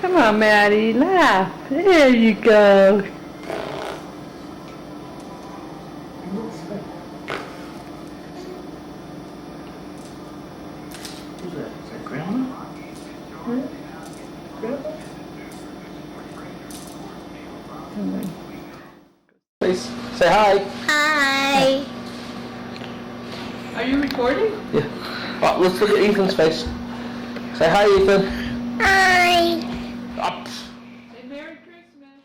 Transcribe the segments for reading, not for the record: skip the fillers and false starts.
Come on, Maddie, laugh. There you go. Who's that? Is that Grandma? Grandma? Please say hi. Hi. Are you recording? Yeah. Oh, let's look at Ethan's face. Say hi, Ethan. Hi. Up. Say Merry Christmas.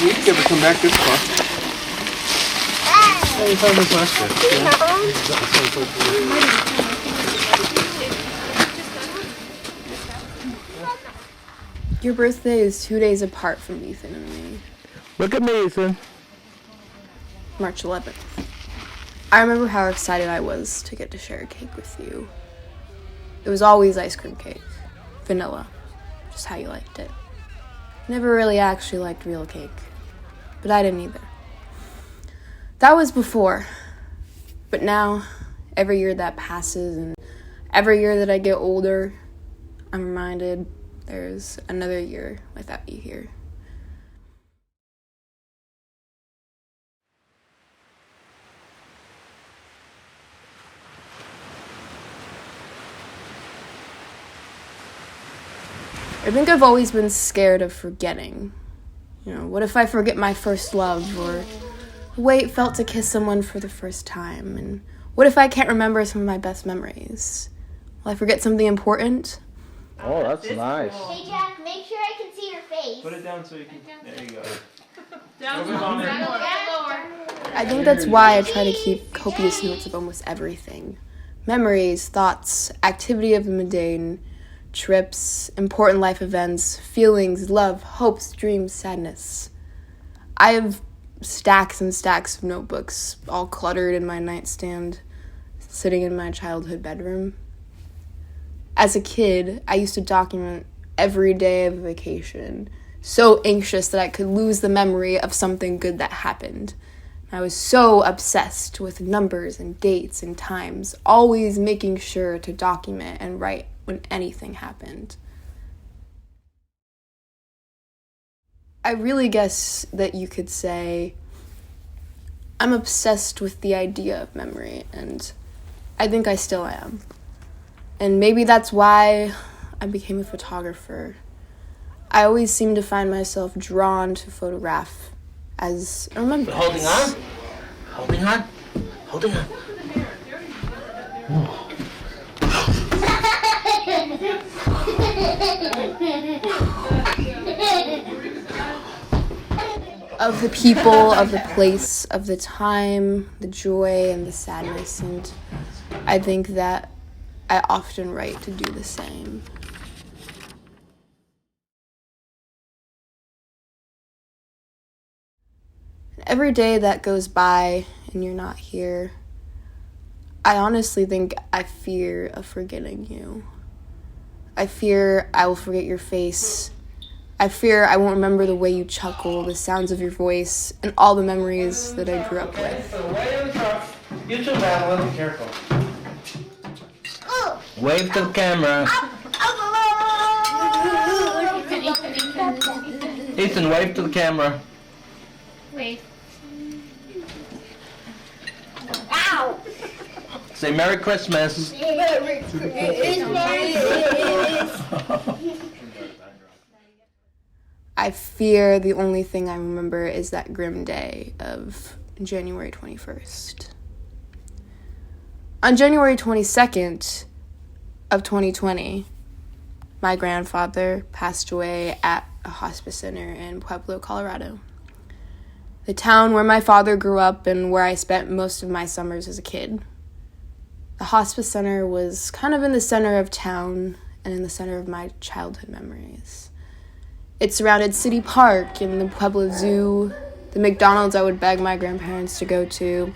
We didn't ever come back this far. Oh, we found this last year. Your birthday is 2 days apart from Ethan and me. Look at me, Ethan. March 11th. I remember how excited I was to get to share a cake with you. It was always ice cream cake. Vanilla. Just how you liked it. Never really actually liked real cake. But I didn't either. That was before. But now, every year that passes and every year that I get older, I'm reminded there's another year without you here. I think I've always been scared of forgetting. What if I forget my first love, or the way it felt to kiss someone for the first time? And what if I can't remember some of my best memories? Will I forget something important? Oh, that's nice. Hey Jack, make sure I can see your face. Put it down so you can. There you go. Down lower. I think that's why I try to keep copious notes of almost everything. Memories, thoughts, activity of the mundane, trips, important life events, feelings, love, hopes, dreams, sadness. I have stacks and stacks of notebooks, all cluttered in my nightstand, sitting in my childhood bedroom. As a kid, I used to document every day of vacation, so anxious that I could lose the memory of something good that happened. I was so obsessed with numbers and dates and times, always making sure to document and write when anything happened. I really guess that you could say I'm obsessed with the idea of memory, and I think I still am. And maybe that's why I became a photographer. I always seem to find myself drawn to photograph as a remembrance. Holding on. Holding on. Holding on. Of the people, of the place, of the time, the joy and the sadness, and I think that I often write to do the same. Every day that goes by and you're not here, I honestly think I fear of forgetting you. I fear I will forget your face. I fear I won't remember the way you chuckle, the sounds of your voice, and all the memories that I grew up with. So way in the front. You too, Madeline. Be careful. Wave to the camera. Ethan, wave to the camera. Wait. Ow! Say Merry Christmas. Merry Christmas. I fear the only thing I remember is that grim day of January 21st. On January 22nd of 2020, my grandfather passed away at a hospice center in Pueblo, Colorado. the town where my father grew up and where I spent most of my summers as a kid. The hospice center was kind of in the center of town and in the center of my childhood memories. It surrounded City Park and the Pueblo Zoo, the McDonald's I would beg my grandparents to go to,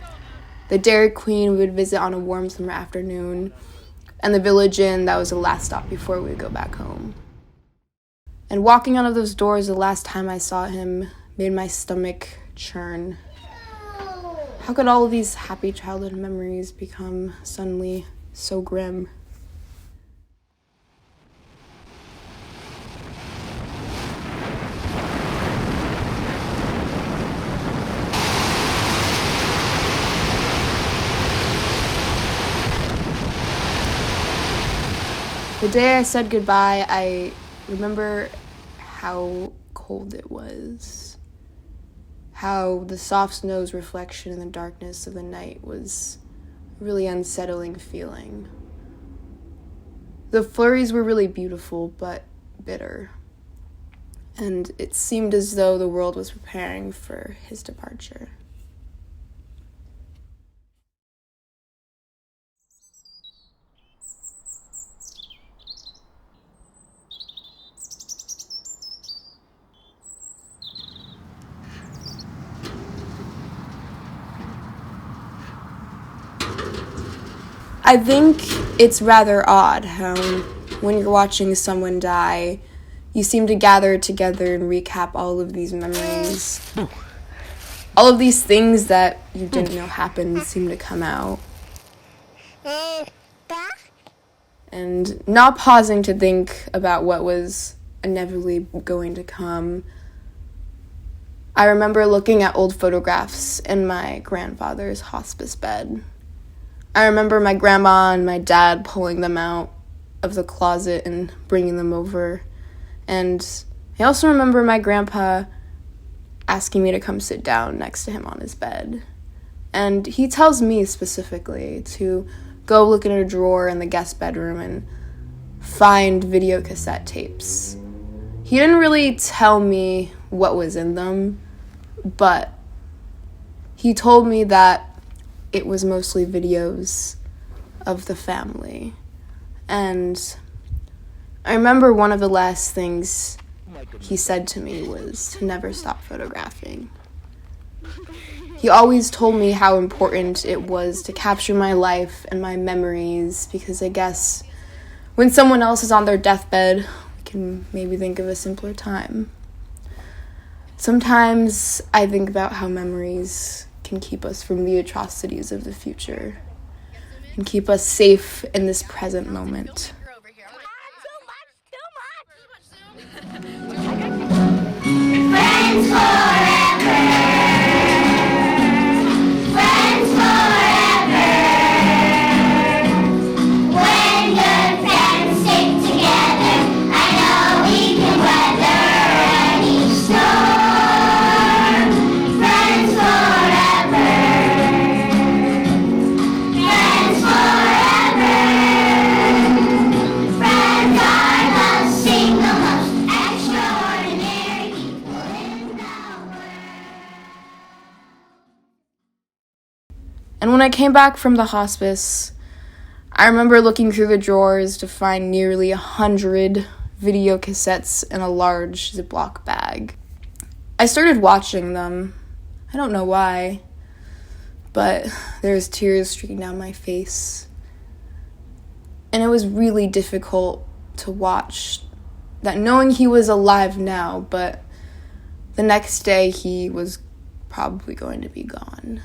the Dairy Queen we would visit on a warm summer afternoon, and the Village Inn that was the last stop before we would go back home. And walking out of those doors the last time I saw him made my stomach churn. How could all of these happy childhood memories become suddenly so grim? The day I said goodbye, I remember how cold it was. How the soft snow's reflection in the darkness of the night was a really unsettling feeling. The flurries were really beautiful, but bitter. And it seemed as though the world was preparing for his departure. I think it's rather odd how when you're watching someone die, you seem to gather together and recap all of these memories. All of these things that you didn't know happened seem to come out. And not pausing to think about what was inevitably going to come. I remember looking at old photographs in my grandfather's hospice bed. I remember my grandma and my dad pulling them out of the closet and bringing them over. And I also remember my grandpa asking me to come sit down next to him on his bed. And he tells me specifically to go look in a drawer in the guest bedroom and find video cassette tapes. He didn't really tell me what was in them, but he told me that it was mostly videos of the family. And I remember one of the last things he said to me was to never stop photographing. He always told me how important it was to capture my life and my memories, because I guess when someone else is on their deathbed, we can maybe think of a simpler time. Sometimes I think about how memories can keep us from the atrocities of the future and keep us safe in this present moment. Friends forever. Friends forever. When good friends stick together, I know we can weather any storm. Friends forever. Friends forever. Friends are the single most extraordinary people in the world. And when I came back from the hospice, I remember looking through the drawers to find nearly 100 video cassettes in a large Ziploc bag. I started watching them. I don't know why, but there's tears streaking down my face. And it was really difficult to watch that, knowing he was alive now, but the next day he was probably going to be gone.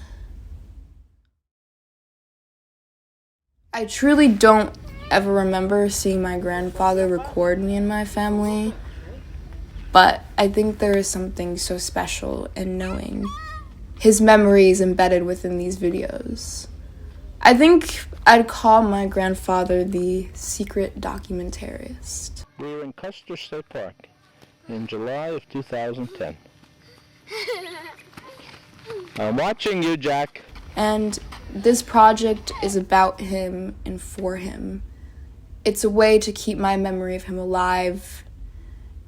I truly don't ever remember seeing my grandfather record me and my family, but I think there is something so special in knowing his memories embedded within these videos. I think I'd call my grandfather the secret documentarist. We were in Custer State Park in July of 2010. I'm watching you, Jack. And this project is about him and for him. It's a way to keep my memory of him alive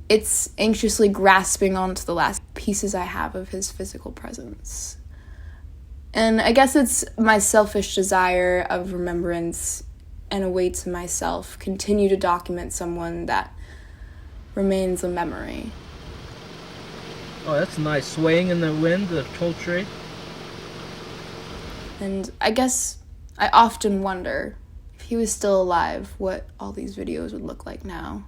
it's anxiously grasping onto the last pieces I have of his physical presence. And I guess it's my selfish desire of remembrance and a way to myself continue to document someone that remains a memory. Oh, that's nice. Swaying in the wind, the tall tree. And I guess I often wonder, if he was still alive, what all these videos would look like now.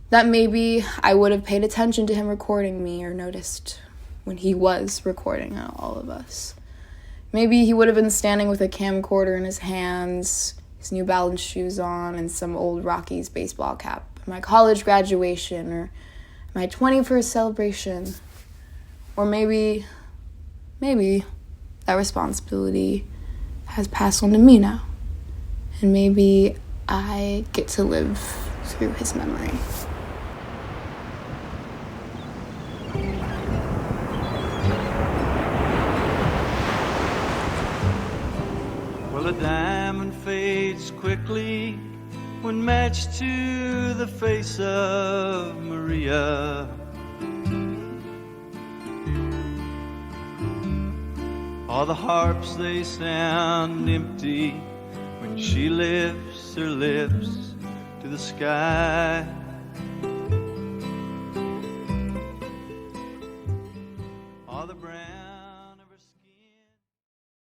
That maybe I would have paid attention to him recording me or noticed when he was recording all of us. Maybe he would have been standing with a camcorder in his hands, his New Balance shoes on, and some old Rockies baseball cap at my college graduation or my 21st celebration. Or maybe that responsibility has passed on to me now. And maybe I get to live through his memory. Well, a diamond fades quickly when matched to the face of Maria. All the harps, they sound empty when she lifts her lips to the sky.